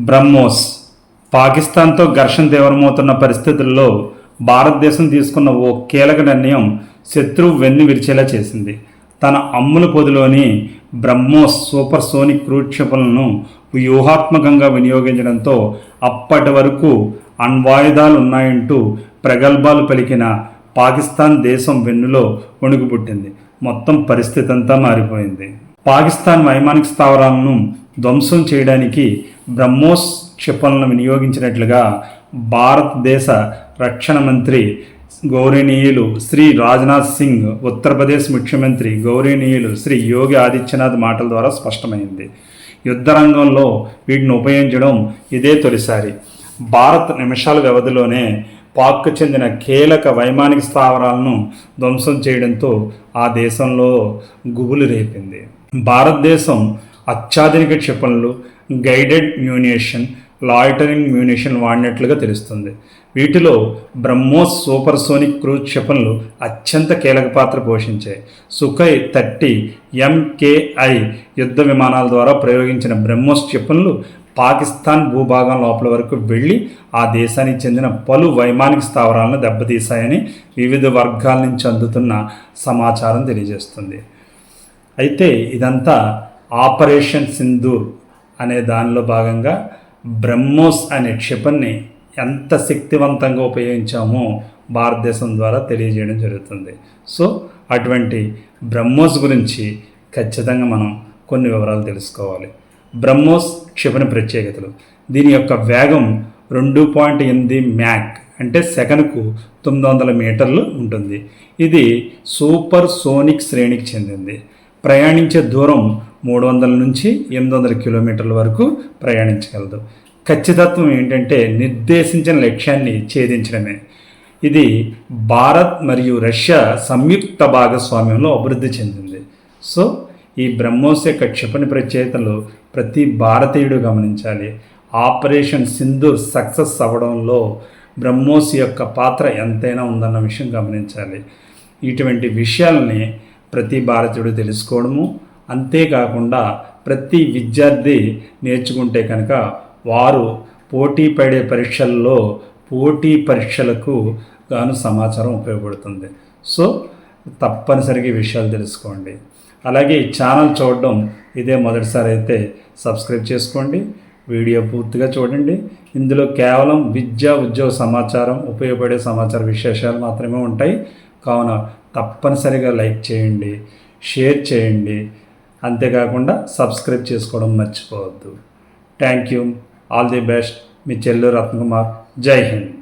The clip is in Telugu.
బ్రహ్మోస్ పాకిస్తాన్తో ఘర్షణ తీవ్రమవుతున్న పరిస్థితుల్లో భారతదేశం తీసుకున్న ఓ కీలక నిర్ణయం శత్రువు వెన్ను విరిచేలా చేసింది. తన అమ్ముల పొదిలోని బ్రహ్మోస్ సూపర్ సోనిక్ క్రూజ్ క్షిపణులను వ్యూహాత్మకంగా వినియోగించడంతో అప్పటి వరకు అణ్వాయుధాలు ఉన్నాయంటూ ప్రగల్భాలు పలికిన పాకిస్తాన్ దేశం వెన్నులో వణుకు పుట్టింది. మొత్తం పరిస్థితి అంతా మారిపోయింది. పాకిస్తాన్ వైమానిక స్థావరాలను ధ్వంసం చేయడానికి బ్రహ్మోస్ క్షిపణులను వినియోగించినట్లుగా భారతదేశ రక్షణ మంత్రి గౌరవనీయులు శ్రీ రాజ్నాథ్ సింగ్, ఉత్తరప్రదేశ్ ముఖ్యమంత్రి గౌరవనీయులు శ్రీ యోగి ఆదిత్యనాథ్ మాటల ద్వారా స్పష్టమైంది. యుద్ధ రంగంలో వీటిని ఉపయోగించడం ఇదే తొలిసారి. భారత్ నిమిషాల వ్యవధిలోనే పాక్కు చెందిన కీలక వైమానిక స్థావరాలను ధ్వంసం చేయడంతో ఆ దేశంలో గుబులు రేపింది. భారతదేశం అత్యాధునిక క్షిపణులు, గైడెడ్ మ్యూనిషన్, లాయిటరింగ్ మ్యూనిషన్ వాడినట్లుగా తెలుస్తుంది. వీటిలో బ్రహ్మోస్ సూపర్ సోనిక్ క్రూజ్ క్షిపణులు అత్యంత కీలక పాత్ర పోషించాయి. సుఖోయ్ 30 MKI యుద్ధ విమానాల ద్వారా ప్రయోగించిన బ్రహ్మోస్ క్షిపణులు పాకిస్తాన్ భూభాగం లోపల వరకు వెళ్ళి ఆ దేశానికి చెందిన పలు వైమానిక స్థావరాలను దెబ్బతీశాయని వివిధ వర్గాల నుంచి అందుతున్న సమాచారం తెలియజేస్తుంది. అయితే ఇదంతా ఆపరేషన్ సింధూర్ అనే దానిలో భాగంగా బ్రహ్మోస్ అనే క్షిపణిని ఎంత శక్తివంతంగా ఉపయోగించామో భారతదేశం ద్వారా తెలియజేయడం జరుగుతుంది. సో అటువంటి బ్రహ్మోస్ గురించి ఖచ్చితంగా మనం కొన్ని వివరాలు తెలుసుకోవాలి. బ్రహ్మోస్ క్షిపణి ప్రత్యేకతలు: దీని యొక్క వేగం 2.8 మ్యాక్ అంటే సెకనుకు 900 మీటర్లు ఉంటుంది. ఇది సూపర్ సోనిక్ శ్రేణికి చెందింది. ప్రయాణించే దూరం 300 నుంచి 800 కిలోమీటర్ల వరకు ప్రయాణించగలదు. ఖచ్చితత్వం ఏంటంటే నిర్దేశించిన లక్ష్యాన్ని ఛేదించడమే. ఇది భారత్ మరియు రష్యా సంయుక్త భాగస్వామ్యంలో అభివృద్ధి చెందింది. సో ఈ బ్రహ్మోస్ యొక్క క్షిపణి ప్రత్యేకతలు ప్రతి భారతీయుడు గమనించాలి. ఆపరేషన్ సింధూర్ సక్సెస్ అవ్వడంలో బ్రహ్మోస్ యొక్క పాత్ర ఎంతైనా ఉందన్న విషయం గమనించాలి. ఇటువంటి విషయాలని ప్రతి భారతీయుడు తెలుసుకోవడము, అంతేకాకుండా ప్రతి విద్యార్థి నేర్చుకుంటే కనుక వారు పోటీ పడే పరీక్షల్లో పోటీ పరీక్షలకు గాను సమాచారం ఉపయోగపడుతుంది. సో తప్పనిసరిగా ఈ విషయాలు తెలుసుకోండి. అలాగే ఈ ఛానల్ చూడడం ఇదే మొదటిసారి అయితే సబ్స్క్రైబ్ చేసుకోండి. వీడియో పూర్తిగా చూడండి. ఇందులో కేవలం విద్యా ఉద్యోగ సమాచారం, ఉపయోగపడే సమాచార విశేషాలు మాత్రమే ఉంటాయి. కావున తప్పనిసరిగా లైక్ చేయండి, షేర్ చేయండి, అంతేకాకుండా సబ్స్క్రైబ్ చేసుకోవడం మర్చిపోవద్దు. Thank you. All the best. మీ చెల్లూరు రత్నకుమార్. జై హింద్.